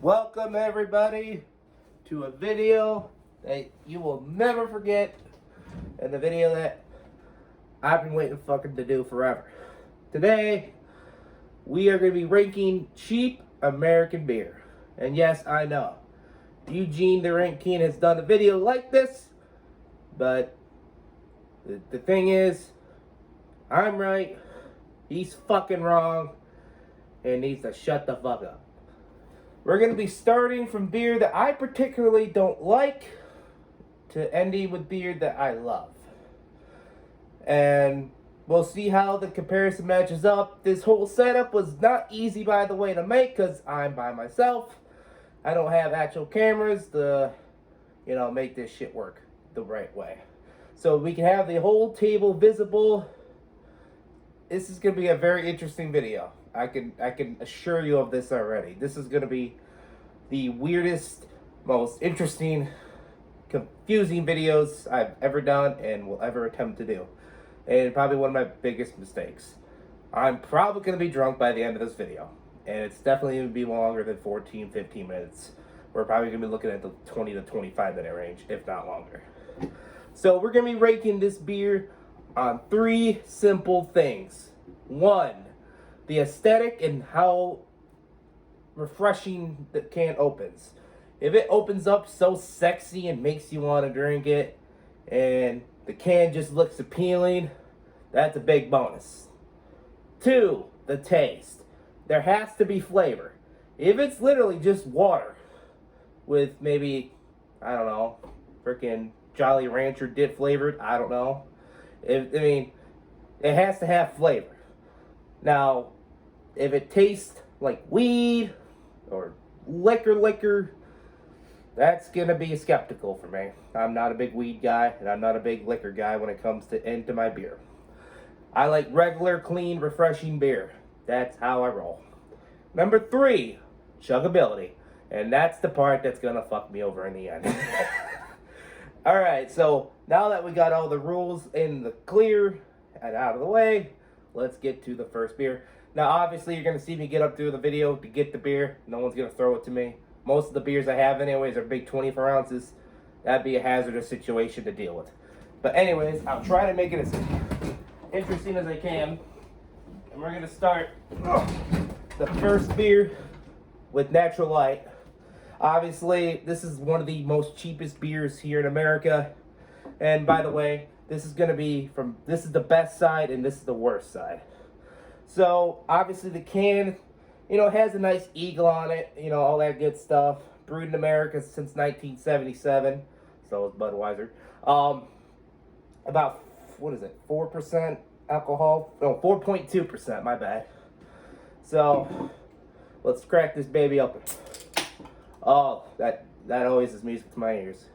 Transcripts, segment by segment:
Welcome everybody to a video that you will never forget, and the video that I've been waiting fucking to do forever. Today, we are going to be ranking cheap American beer. And yes, I know, Eugene the Rank King has done a video like this, but the thing is, I'm right, he's fucking wrong, and needs to shut the fuck up. We're going to be starting from beer that I particularly don't like to ending with beer that I love. And we'll see how the comparison matches up. This whole setup was not easy, by the way, to make because I'm by myself. I don't have actual cameras to, make this shit work the right way. So we can have the whole table visible. This is going to be a very interesting video. I can assure you of this already. This is going to be the weirdest, most interesting, confusing videos I've ever done and will ever attempt to do. And probably one of my biggest mistakes. I'm probably going to be drunk by the end of this video. And it's definitely going to be longer than 14, 15 minutes. We're probably going to be looking at the 20 to 25 minute range, if not longer. So we're going to be ranking this beer on 3 simple things. 1, the aesthetic and how refreshing the can opens. If it opens up so sexy and makes you want to drink it, and the can just looks appealing, that's a big bonus. 2, the taste. There has to be flavor. If it's literally just water with maybe, I don't know, freaking Jolly Rancher dip flavored, I don't know. It has to have flavor. Now, if it tastes like weed or liquor, that's going to be skeptical for me. I'm not a big weed guy, and I'm not a big liquor guy when it comes into my beer. I like regular, clean, refreshing beer. That's how I roll. Number 3, chuggability. And that's the part that's going to fuck me over in the end. Alright, so now that we got all the rules in the clear and out of the way, let's get to the first beer. Now, obviously, you're going to see me get up through the video to get the beer. No one's going to throw it to me. Most of the beers I have anyways are big 24 ounces. That'd be a hazardous situation to deal with. But anyways, I'll try to make it as interesting as I can. And we're going to start the first beer with Natural Light. Obviously, this is one of the most cheapest beers here in America. And by the way, this is going to be this is the best side and this is the worst side. So, obviously the can, has a nice eagle on it, all that good stuff. Brewed in America since 1977. So is Budweiser. About, 4% alcohol? No, 4.2%, my bad. So, let's crack this baby open. Oh, that always is music to my ears.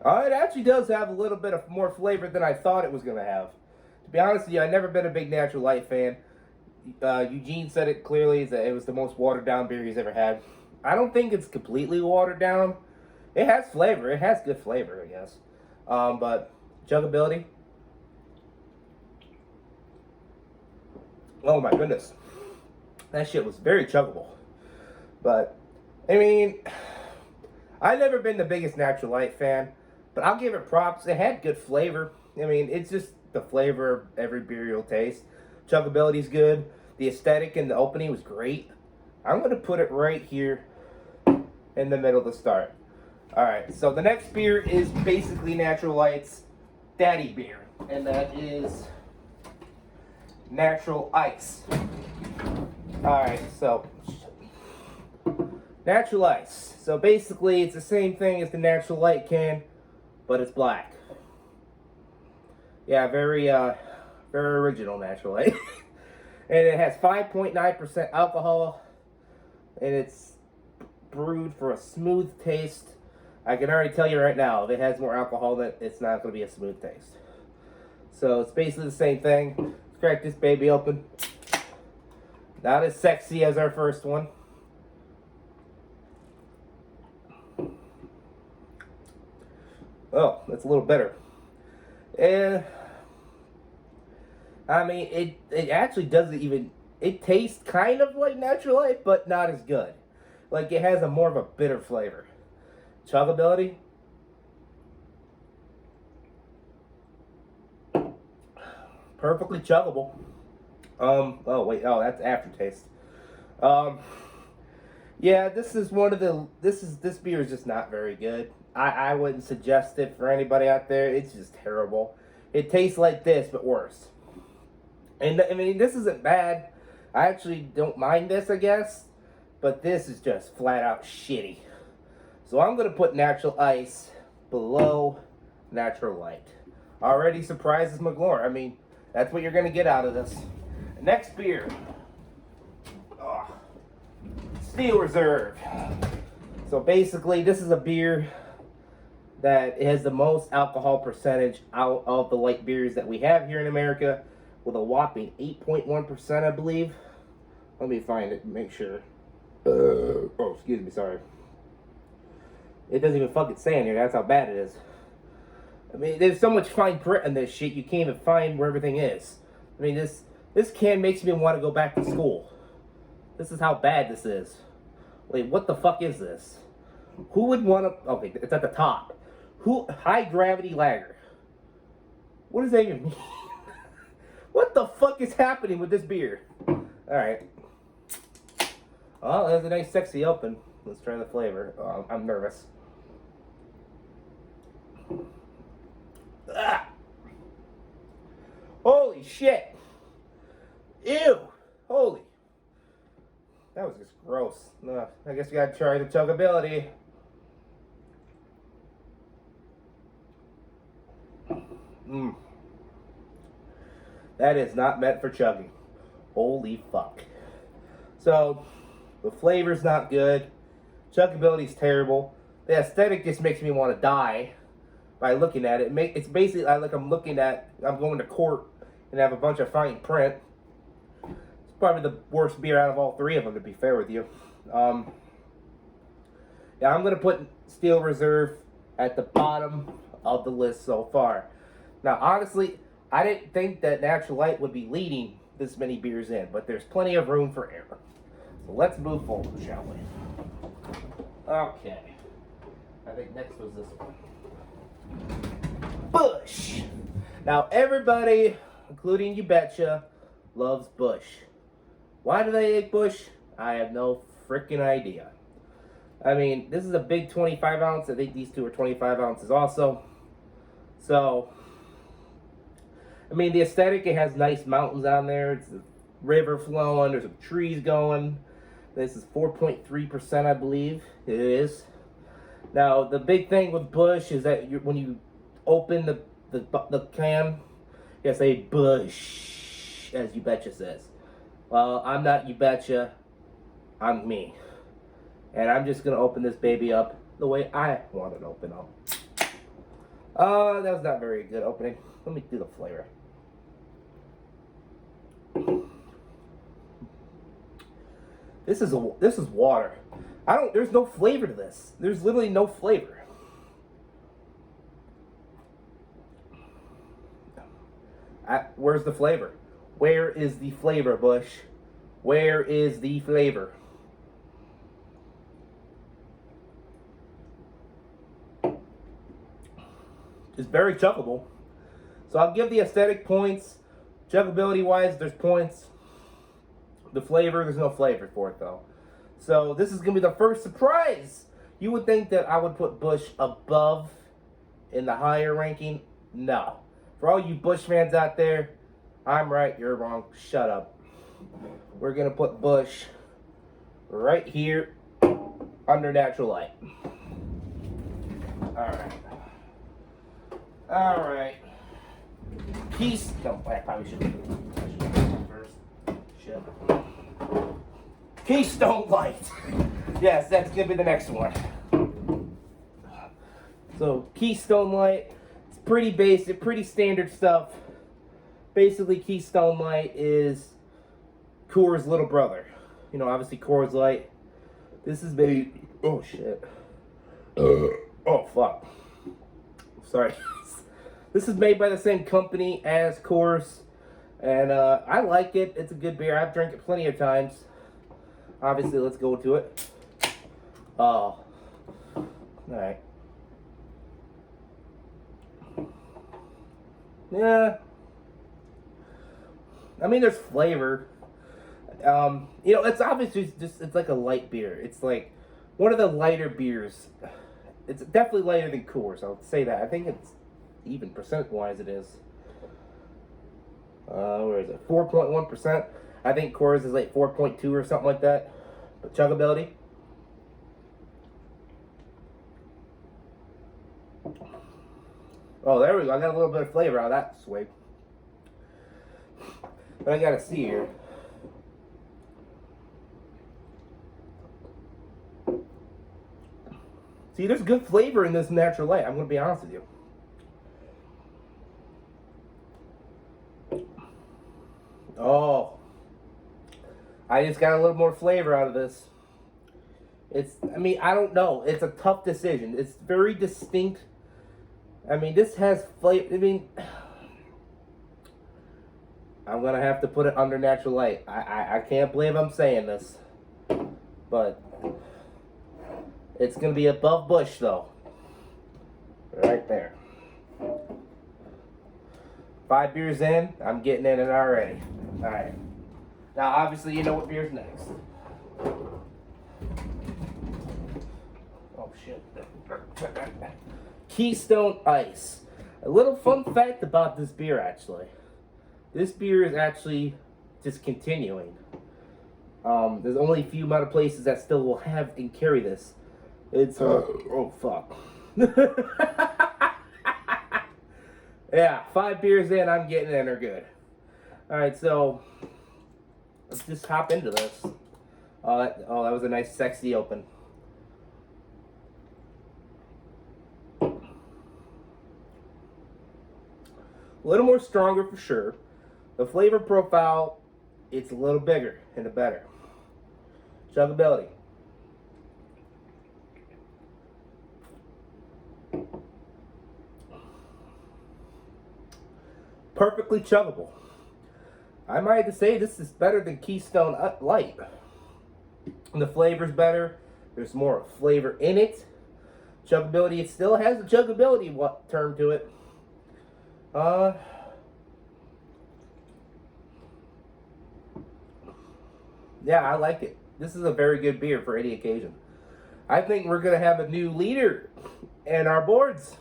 It actually does have a little bit of more flavor than I thought it was going to have. To be honest with you, I've never been a big Natural Light fan. Eugene said it clearly that it was the most watered down beer he's ever had. I don't think it's completely watered down. It has flavor. It has good flavor, I guess. But chuggability. Oh my goodness. That shit was very chuggable. But, I've never been the biggest Natural Light fan. But I'll give it props. It had good flavor. It's just the flavor of every beer you'll taste. Chuggability's good. The aesthetic and the opening was great. I'm going to put it right here in the middle to start. Alright, so the next beer is basically Natural Light's daddy beer. And that is Natural Ice. Alright, so Natural Ice. So basically it's the same thing as the Natural Light can, but it's black. Yeah, very original Natural Light. And it has 5.9% alcohol. And it's brewed for a smooth taste. I can already tell you right now, if it has more alcohol, then it's not going to be a smooth taste. So it's basically the same thing. Let's crack this baby open. Not as sexy as our first one. Oh, that's a little better. And I mean, it actually doesn't even it tastes kind of like Natural Light, but not as good. Like, it has a more of a bitter flavor. Chuggability. Perfectly chuggable. Oh wait, oh, that's aftertaste. Yeah, this is one of the, this beer is just not very good. I wouldn't suggest it for anybody out there. It's just terrible. It tastes like this, but worse. And I mean, this isn't bad. I actually don't mind this, I guess. But this is just flat out shitty. So I'm going to put Natural Ice below Natural Light. Already surprises McGlure. I mean, that's what you're going to get out of this. Next beer. Oh, Steel Reserve. So basically, this is a beer that has the most alcohol percentage out of the light beers that we have here in America, with a whopping 8.1%, I believe. Let me find it and make sure. Oh, excuse me, sorry. It doesn't even fucking say in here. That's how bad it is. I mean, there's so much fine print in this shit, you can't even find where everything is. I mean, this can makes me want to go back to school. This is how bad this is. Wait, what the fuck is this? Who would want to... Okay, it's at the top. High gravity lager. What does that even mean? What the fuck is happening with this beer? Alright. Oh, that's a nice sexy open. Let's try the flavor. Oh, I'm nervous. Ah. Holy shit. Ew. Holy. That was just gross. I guess you gotta try the chuggability. That is not meant for chugging. Holy fuck. So, the flavor's not good. Chuggability's terrible. The aesthetic just makes me want to die by looking at it. It's basically like I'm going to court and have a bunch of fine print. It's probably the worst beer out of all three of them, to be fair with you. Yeah, I'm going to put Steel Reserve at the bottom of the list so far. Now, honestly, I didn't think that Natural Light would be leading this many beers in, but there's plenty of room for error. So let's move forward, shall we? Okay. I think next was this one. Busch. Now, everybody, including You Betcha, loves Busch. Why do they like Busch? I have no freaking idea. I mean, this is a big 25 ounce. I think these two are 25 ounces also. So, I mean, the aesthetic, it has nice mountains on there. It's a river flowing. There's some trees going. This is 4.3%, I believe. It is. Now, the big thing with Busch is that when you open the can, you say Busch, as You Betcha says. Well, I'm not You Betcha. I'm me. And I'm just going to open this baby up the way I want it to open up. That was not very good opening. Let me do the flavor. This is water. There's no flavor to this. There's literally no flavor. Where's the flavor? Where is the flavor, Busch? Where is the flavor? It's very chuggable. So I'll give the aesthetic points. Chuggability wise, there's points. The flavor, there's no flavor for it though. So this is going to be the first surprise. You would think that I would put Busch above in the higher ranking. No. For all you Busch fans out there, I'm right, you're wrong. Shut up. We're going to put Busch right here under Natural Light. Alright. I probably should have done first. Shit. Keystone Light. Yes, that's going to be the next one. So, Keystone Light. It's pretty basic, pretty standard stuff. Basically, Keystone Light is Coors' little brother. You know, obviously Coors Light. This is made... Oh, shit. Oh, fuck. Sorry. This is made by the same company as Coors. And I like it. It's a good beer. I've drank it plenty of times. Obviously, let's go to it. Oh. Alright. Yeah. I mean, there's flavor. It's obviously it's like a light beer. It's like one of the lighter beers. It's definitely lighter than Coors, I'll say that. I think it's even percent-wise it is. Where is it? 4.1%. I think Coors is like 4.2 or something like that. But chuggability. Oh, there we go. I got a little bit of flavor out of that swig. But I gotta see here. See, there's good flavor in this Natural Light. I'm gonna be honest with you. Oh, I just got a little more flavor out of this. I don't know. It's a tough decision. It's very distinct. I mean, this has flavor. I'm going to have to put it under Natural Light. I can't believe I'm saying this. But it's going to be above Busch, though. Right there. 5 beers in, I'm getting in it already. Alright. Now, obviously, you know what beer's next. Oh, shit. Keystone Ice. A little fun fact about this beer, actually. This beer is actually just continuing. There's only a few amount of places that still will have and carry this. It's, oh, fuck. Yeah, 5 beers in, I'm getting in, or good. Alright, so let's just hop into this. That was a nice, sexy open. A little more stronger for sure. The flavor profile, it's a little bigger and better. Chuggability. Perfectly chuggable. I might have to say this is better than Keystone Light. And the flavor's better. There's more flavor in it. Chuggability, it still has a chuggability term to it. Yeah, I like it. This is a very good beer for any occasion. I think we're going to have a new leader in our boards.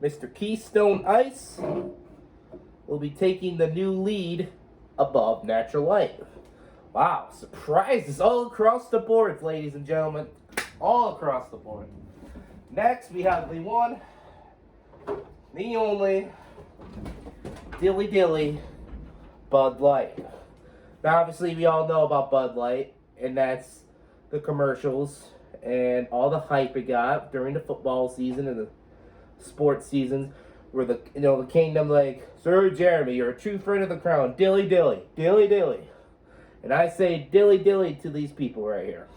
Mr. Keystone Ice will be taking the new lead above Natural Light. Wow, surprises all across the board, ladies and gentlemen. All across the board. Next, we have the one, the only, Dilly Dilly Bud Light. Now, obviously, we all know about Bud Light, and that's the commercials and all the hype it got during the football season and the sports seasons, where the kingdom, like, Sir Jeremy, you're a true friend of the crown, dilly dilly, dilly dilly. And I say dilly dilly to these people right here.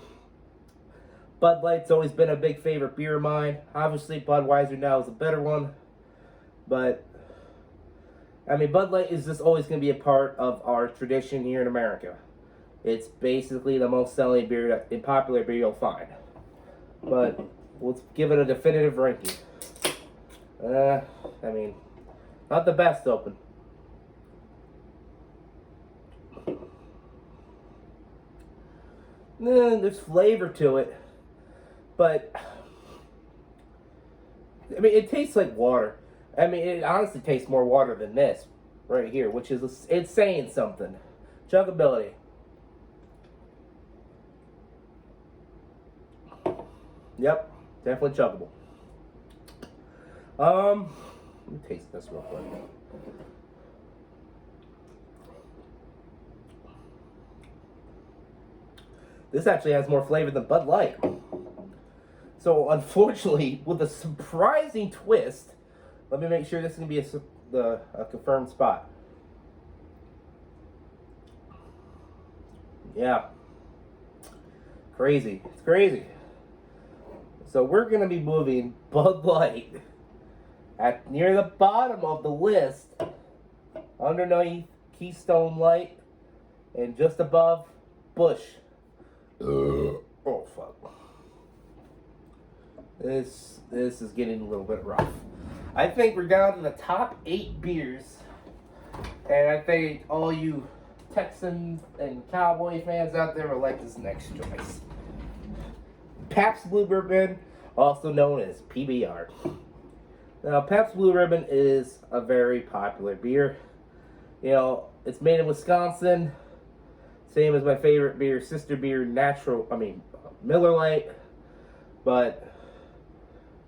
Bud Light's always been a big favorite beer of mine. Obviously, Budweiser now is a better one. But, I mean, Bud Light is just always going to be a part of our tradition here in America. It's basically the most selling beer, and popular beer you'll find. But, let's give it a definitive ranking. Not the best open. There's flavor to it, but it tastes like water. It honestly tastes more water than this right here, which is, it's saying something. Chuggability. Yep, definitely chuggable. Let me taste this real quick. This actually has more flavor than Bud Light. So, unfortunately, with a surprising twist, let me make sure this is going to be a confirmed spot. Yeah. Crazy. It's crazy. So, we're going to be moving Bud Light at near the bottom of the list Underneath, Keystone Light. And just above, Bush. Oh, fuck. This is getting a little bit rough. I think we're down to the top 8 beers. And I think all you Texans and Cowboy fans out there will like this next choice. Pabst Blue Ribbon, also known as PBR. Now, Pabst Blue Ribbon is a very popular beer. You know, it's made in Wisconsin. Same as my favorite beer, sister beer, Miller Lite. But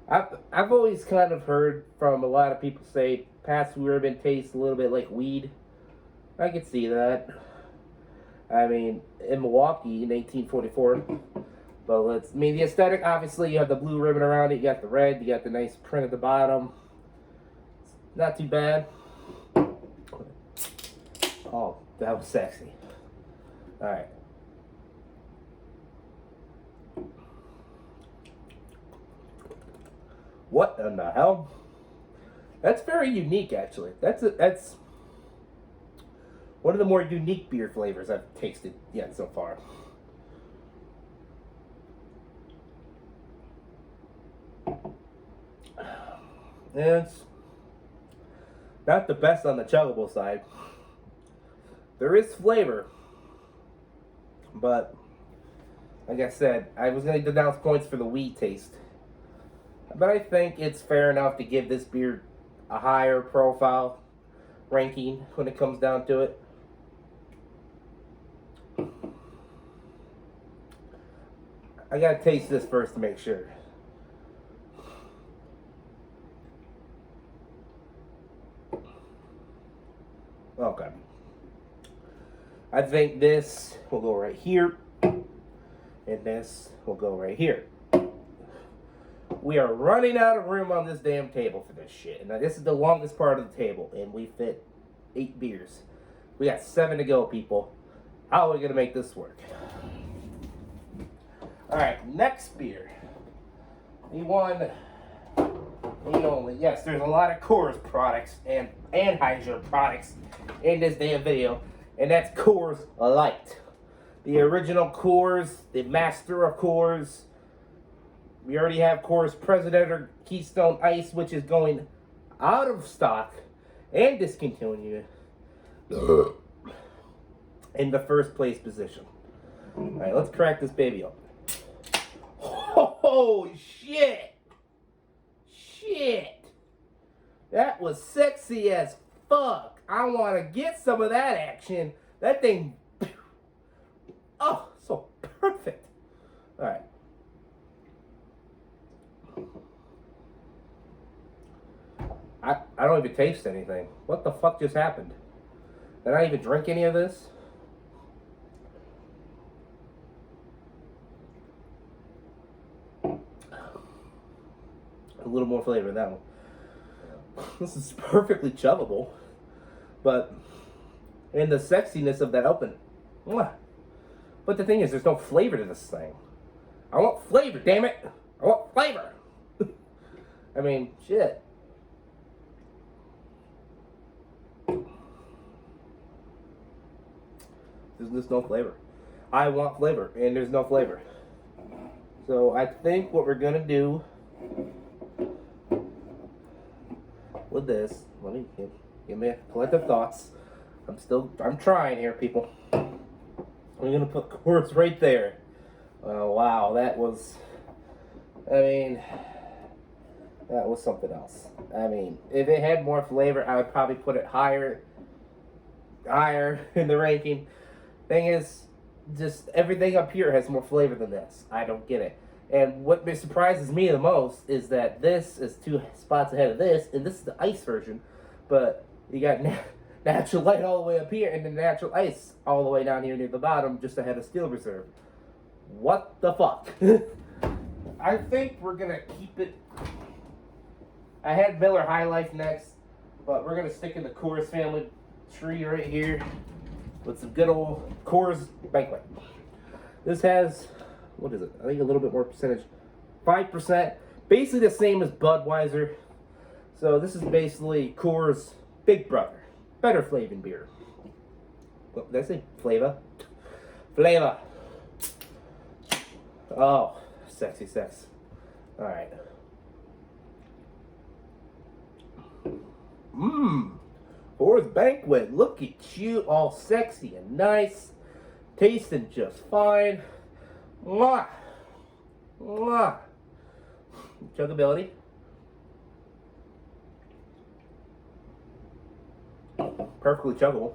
I've always kind of heard from a lot of people say Pabst Blue Ribbon tastes a little bit like weed. I could see that. I mean, in Milwaukee in 1844. But the aesthetic, obviously, you have the blue ribbon around it. You got the red. You got the nice print at the bottom. It's not too bad. Oh, that was sexy. All right. What in the hell? That's very unique, actually. That's one of the more unique beer flavors I've tasted yet so far. And it's not the best on the chuggable side. There is flavor, but like I said, I was going to denounce points for the weed taste. But I think it's fair enough to give this beer a higher profile ranking when it comes down to it. I gotta taste this first to make sure. Okay. I think this will go right here, and this will go right here. We are running out of room on this damn table for this shit. Now, this is the longest part of the table, and we fit 8 beers. We got 7 to go, people. How are we going to make this work? Alright, next beer. The one, the only. Yes, there's a lot of Coors products and Anheuser products in this damn video, and that's Coors Light. The original Coors, the master of Coors. We already have Coors President Keystone Ice, which is going out of stock and discontinued in the first place position. Alright, let's crack this baby open. Oh, shit! Shit! That was sexy as fuck. I want to get some of that action. That thing... Oh, so perfect. Alright. I don't even taste anything. What the fuck just happened? Did I even drink any of this? A little more flavor in that one. This is perfectly chuggable. But in the sexiness of that open. But the thing is, there's no flavor to this thing. I want flavor, damn it! I want flavor! I mean, shit. There's no flavor. I want flavor, and there's no flavor. So I think what we're gonna do with this, let me give me a collective thoughts. I'm trying here, people. I'm gonna put Coors right there. Oh wow, that was something else. I mean, if it had more flavor, I would probably put it higher in the ranking. Thing is, just everything up here has more flavor than this. I don't get it. And what surprises me the most is that this is 2 spots ahead of this, and this is the ice version. But you got natural light all the way up here, and then natural ice all the way down here near the bottom, just ahead of Steel Reserve. What the fuck? I think we're gonna keep it. I had Miller High Life next, but we're gonna stick in the Coors family tree right here with some good old Coors Banquet. This has, what is it? I think a little bit more percentage. 5%. Basically the same as Budweiser. So this is basically Coors' big brother. better flavored beer. What did I say? Flavor? Flavor. Oh, sexy sex. Alright. Coors Banquet. Look at you, all sexy and nice. Tasting just fine. Mwah. Mwah. Chuggability. Perfectly chuggable.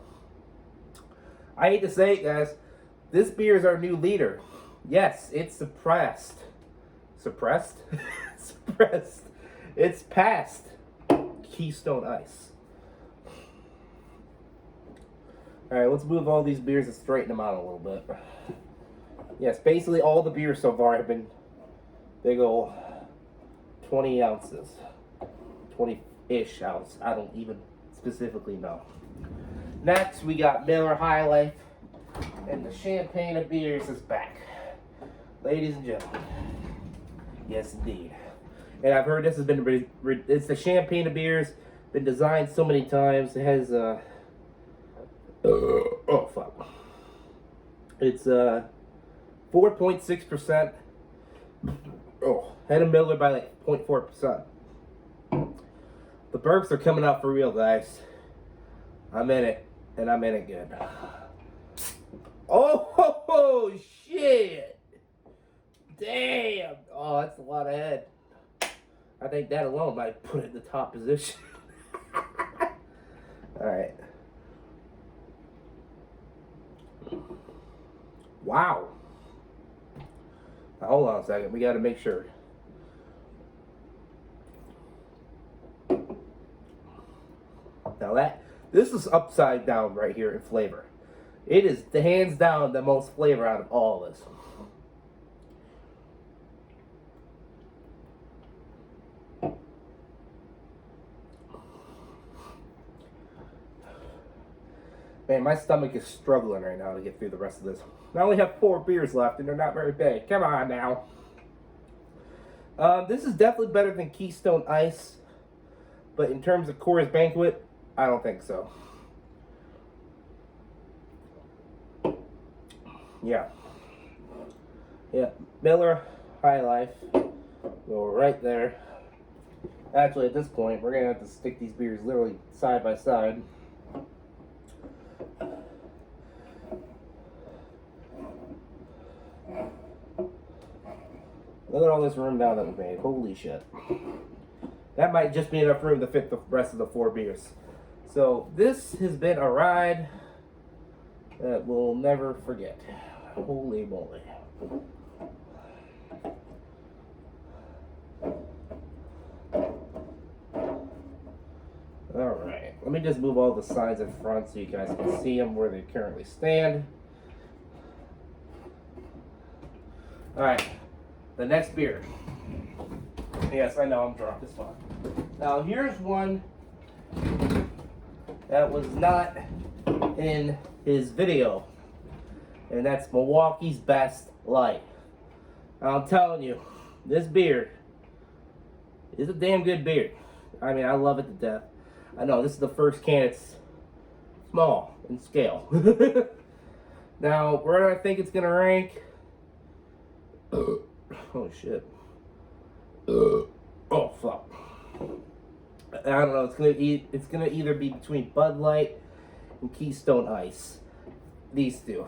I hate to say it, guys. This beer is our new leader. Yes, it's suppressed. Suppressed? Suppressed. It's past Keystone Ice. Alright, let's move all these beers and straighten them out a little bit. Yes, basically all the beers so far have been big ol' 20 ounces. 20-ish ounce. I don't even specifically know. Next, we got Miller High Life. And the champagne of beers is back. Ladies and gentlemen. Yes, indeed. And I've heard this has been... It's the champagne of beers. Been designed so many times. It has... oh, fuck. It's 4.6%. Oh, had a Miller by like 0.4%. The burps are coming out for real, guys. I'm in it, and I'm in it good. Oh, shit. Damn. Oh, that's a lot of head. I think that alone might put it in the top position. Alright. Wow. Now, hold on a second. We got to make sure. Now this is upside down right here in flavor. It is the hands down the most flavor out of all of this. Man, my stomach is struggling right now to get through the rest of this. I only have 4 beers left, and they're not very big. Come on now. This is definitely better than Keystone Ice, but in terms of Coors Banquet, I don't think so. Yeah. Miller High Life. Go right there. Actually, at this point, we're going to have to stick these beers literally side by side. Look at all this room now that we made. Holy shit. That might just be enough room to fit the rest of the 4 beers. So, this has been a ride that we'll never forget. Holy moly. Alright. Let me just move all the signs in front so you guys can see them where they currently stand. Alright. The next beer. Yes, I know I'm drunk. It's fine. Now, here's one that was not in his video. And that's Milwaukee's Best Light. I'm telling you, this beer is a damn good beer. I mean, I love it to death. I know, this is the first can. It's small in scale. Now, where do I think it's going to rank? Oh shit. Oh fuck. I don't know. It's gonna either be between Bud Light and Keystone Ice. These two.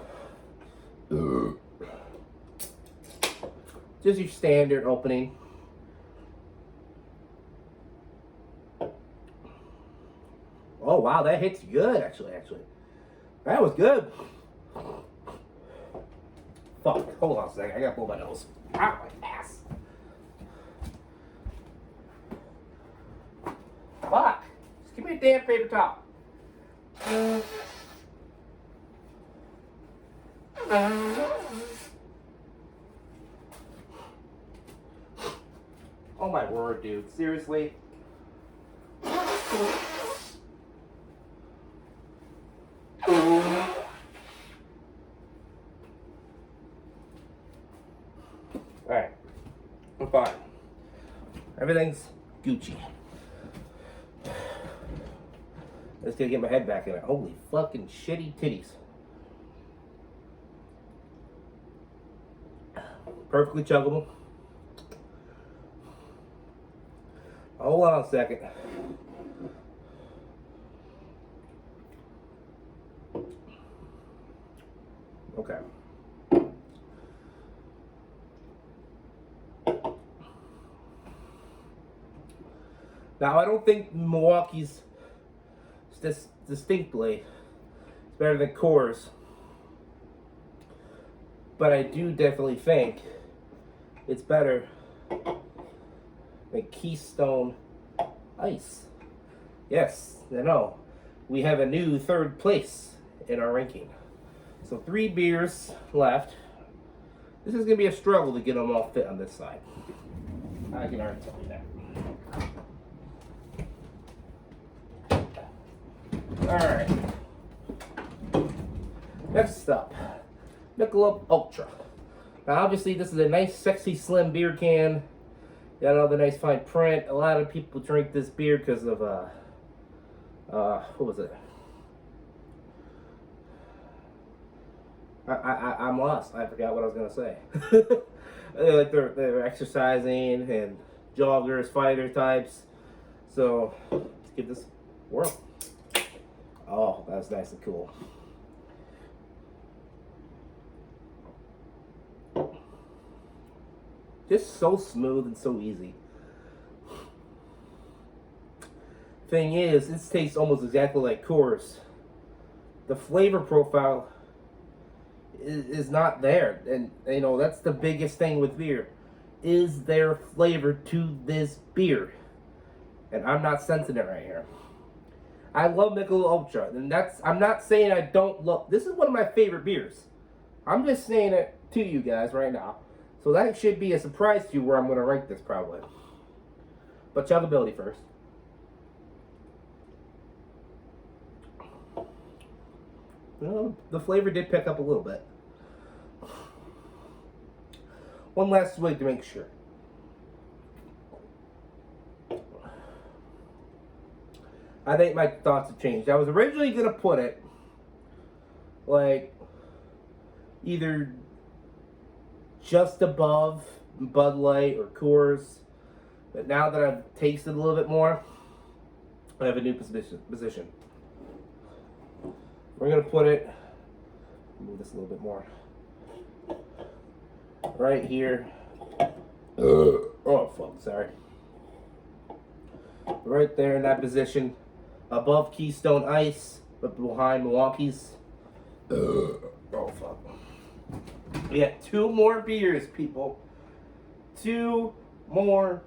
Just your standard opening. Oh wow, that hits good actually. That was good. Fuck. Hold on a second. I gotta blow my nose. Ow, my ass. Fuck. Just give me a damn paper towel. Oh my word, dude. Seriously? Alright. I'm fine. Everything's Gucci. Just gotta get my head back in it. Holy fucking shitty titties. Perfectly chuggable. Hold on a second. Okay. Now, I don't think Milwaukee's distinctly is better than Coors, but I do definitely think it's better than Keystone Ice. Yes, I know. We have a new third place in our ranking. So 3 beers left. This is going to be a struggle to get them all fit on this side. I can already tell you that. Alright. Next up, Michelob Ultra. Now obviously this is a nice sexy slim beer can. Got all the nice fine print. A lot of people drink this beer because of what was it? I'm lost. I forgot what I was gonna say. Like they're exercising and joggers, fighter types. So let's give this a whirl. Oh, that's nice and cool. Just so smooth and so easy. Thing is, it tastes almost exactly like Coors. The flavor profile is not there, and you know that's the biggest thing with beer. Is there flavor to this beer? And I'm not sensing it right here. I love Michelob Ultra, and I'm not saying I don't love. This is one of my favorite beers. I'm just saying it to you guys right now. So that should be a surprise to you where I'm going to rank this probably. But chuggability first. Well, the flavor did pick up a little bit. One last swig to make sure. I think my thoughts have changed. I was originally going to put it like either just above Bud Light or Coors, but now that I've tasted a little bit more, I have a new position. We're gonna put it, move this a little bit more, right here. Oh fuck, sorry. Right there in that position, above Keystone Ice, but behind Milwaukee's. Oh fuck. We got 2 more beers, people. 2 more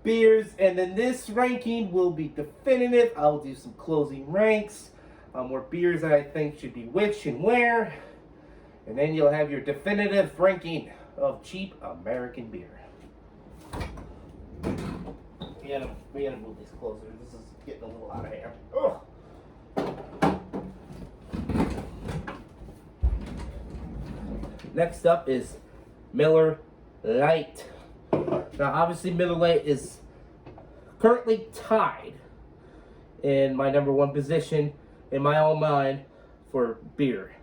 beers, and then this ranking will be definitive. I'll do some closing ranks on more beers that I think should be which and where, and then you'll have your definitive ranking of cheap American beer. We gotta move these closer. This is getting a little out of hand. Ugh. Next up is Miller Lite. Now, obviously, Miller Lite is currently tied in my number 1 position in my own mind for beer.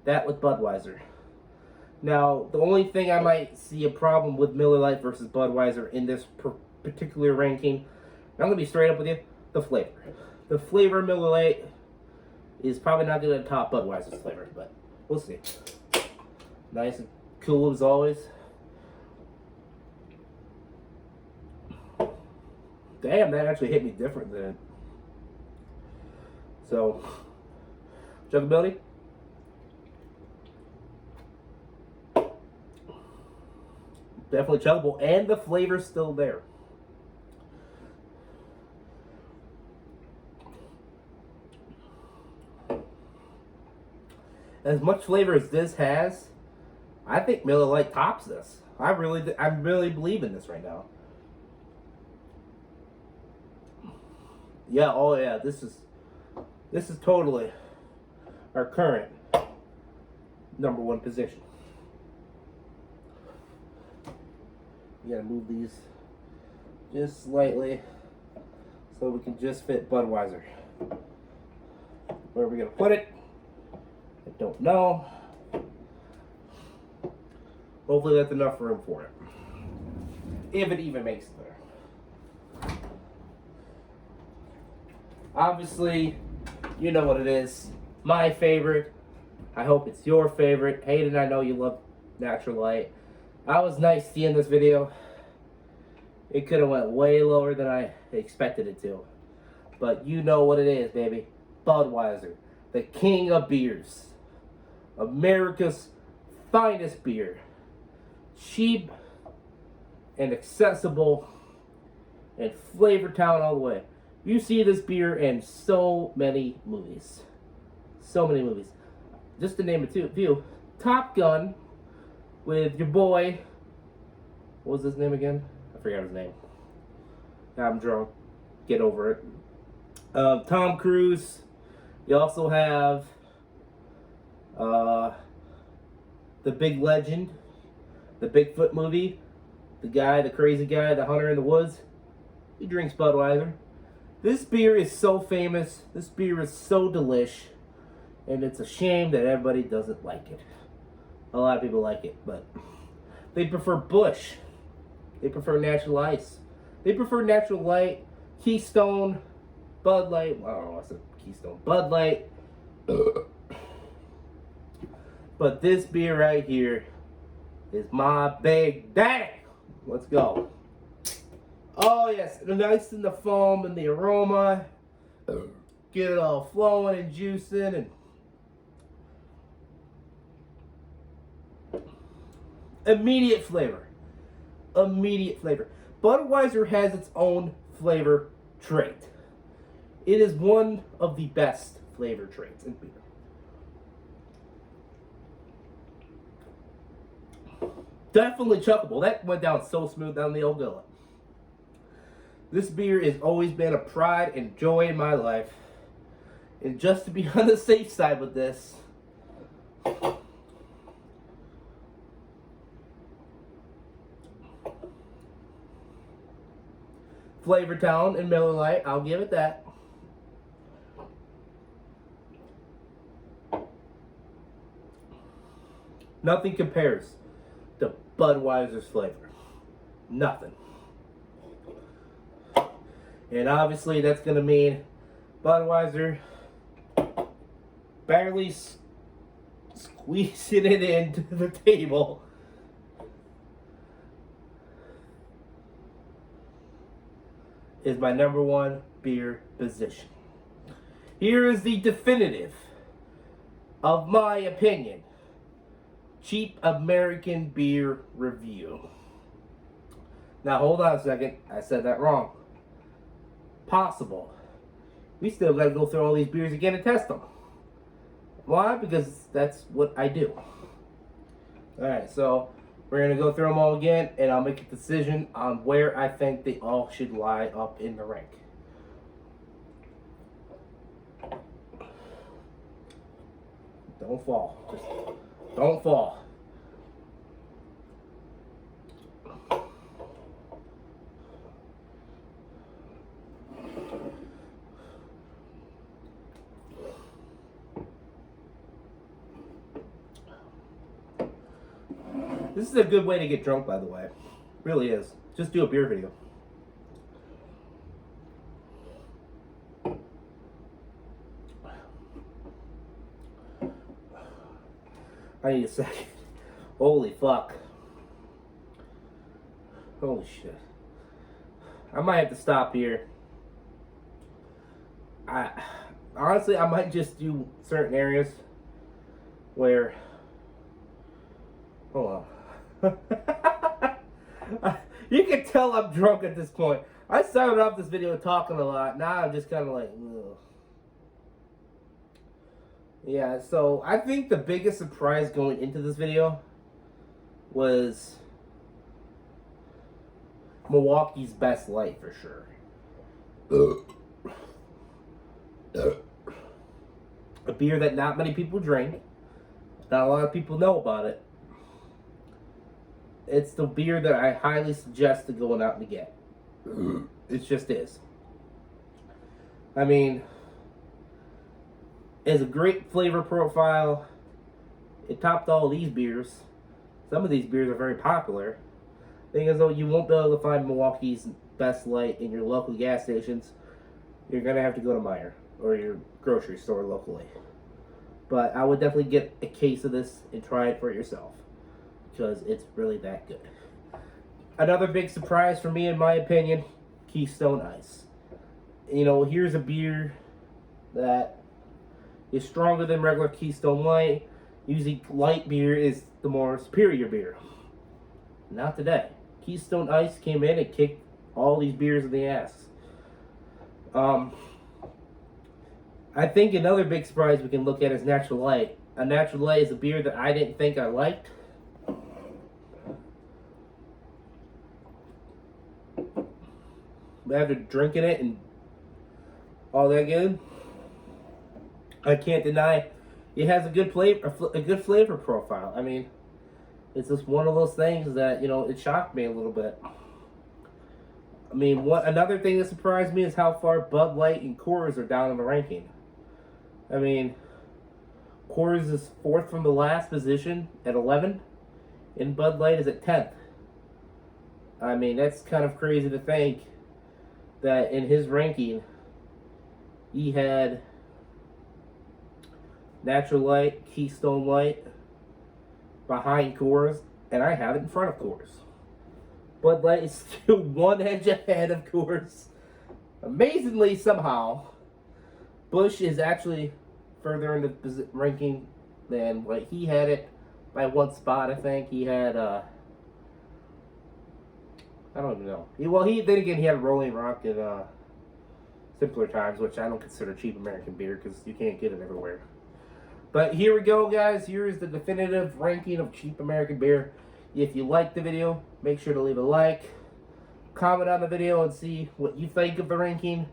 That with Budweiser. Now, the only thing I might see a problem with Miller Lite versus Budweiser in this particular ranking, I'm going to be straight up with you, the flavor. The flavor of Miller Lite is probably not going to top Budweiser's flavor, but we'll see. Nice and cool as always. Damn, that actually hit me different than. So, chuggability. Definitely chuggable, and the flavor's still there. As much flavor as this has, I think Miller Lite tops this. I really believe in this right now. Yeah, oh yeah, this is totally our current number 1 position. You gotta move these just slightly so we can just fit Budweiser. Where are we gonna put it? I don't know. Hopefully that's enough room for it. If it even makes it there. Obviously, you know what it is. My favorite. I hope it's your favorite. Hayden, I know you love Natural Light. I was nice to you in this video. It could have went way lower than I expected it to. But you know what it is, baby. Budweiser, the king of beers. America's finest beer. Cheap and accessible and Flavor Town all the way. You see this beer in so many movies. So many movies. Just to name a few. Top Gun with your boy. What was his name again? I forgot his name. I'm drunk. Get over it. Tom Cruise. You also have the big legend, the Bigfoot movie, the crazy guy, the hunter in the woods. He drinks Budweiser. This beer is so famous. This beer is so delish. And it's a shame that everybody doesn't like it. A lot of people like it, but they prefer Busch. They prefer Natural Ice. They prefer Natural Light, Keystone, Bud Light. I don't know, I said Keystone. Bud Light. But this beer right here is my big daddy. Let's go. Oh yes, nice in the foam and the aroma. Get it all flowing and juicing and immediate flavor. Immediate flavor. Budweiser has its own flavor trait. It is one of the best flavor traits in beer. Definitely chuckable. That went down so smooth down the old gullet. This beer has always been a pride and joy in my life. And just to be on the safe side with this, Flavor Town and Miller Lite, I'll give it that. Nothing compares to Budweiser's flavor. Nothing. And obviously that's going to mean Budweiser barely squeezing it into the table. Is my number one beer position. Here is the definitive, of my opinion, cheap American beer review. Now hold on a second, I said that wrong. Possible. We still gotta go through all these beers again and test them. Why? Because that's what I do. Alright, so we're going to go through them all again, and I'll make a decision on where I think they all should lie up in the rank. Don't fall. Just don't fall. This is a good way to get drunk, by the way. Really is. Just do a beer video. I need a second. Holy fuck. Holy shit. I might have to stop here. Honestly, I might just do certain areas where... Hold on. You can tell I'm drunk at this point. I started off this video talking a lot. Now I'm just kind of like, ugh. Yeah, so I think the biggest surprise going into this video was Milwaukee's Best Light for sure. A beer that not many people drink. Not a lot of people know about it. It's the beer that I highly suggest to going out and get. It just is. I mean, It has a great flavor profile. It topped all these beers. Some of these beers are very popular. Thing is, though, you won't be able to find Milwaukee's Best Light in your local gas stations. You're going to have to go to Meijer or your grocery store locally. But I would definitely get a case of this and try it for yourself, because it's really that good. Another big surprise for me, in my opinion, Keystone Ice. You know, here's a beer that is stronger than regular Keystone Light. Usually light beer is the more superior beer. Not today. Keystone Ice came in and kicked all these beers in the ass. I think another big surprise we can look at is Natural Light. A Natural Light is a beer that I didn't think I liked. But after drinking it and all that good, I can't deny it has a good flavor profile. I mean, it's just one of those things that, you know, it shocked me a little bit. I mean, another thing that surprised me is how far Bud Light and Coors are down in the ranking. I mean, Coors is 4th from the last position at 11, and Bud Light is at 10th. I mean, that's kind of crazy to think that in his ranking, he had Natural Light, Keystone Light behind Coors, and I have it in front of Coors. Bud Light is still one edge ahead of Coors. Amazingly, somehow, Busch is actually further in the ranking than what he had it by one spot. I think he had I don't even know. Then again he had Rolling Rock and Simpler Times, which I don't consider cheap American beer because you can't get it everywhere. But here we go, guys. Here is the definitive ranking of cheap American beer. If you liked the video, make sure to leave a like, comment on the video, and see what you think of the ranking.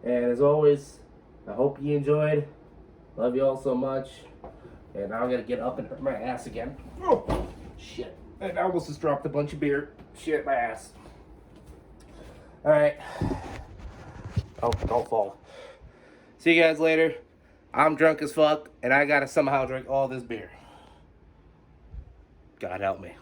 And as always, I hope you enjoyed. Love you all so much. And now I'm going to get up and hurt my ass again. Oh, shit. I almost just dropped a bunch of beer. Shit, my ass. Alright. Oh, don't fall. See you guys later. I'm drunk as fuck, and I gotta somehow drink all this beer. God help me.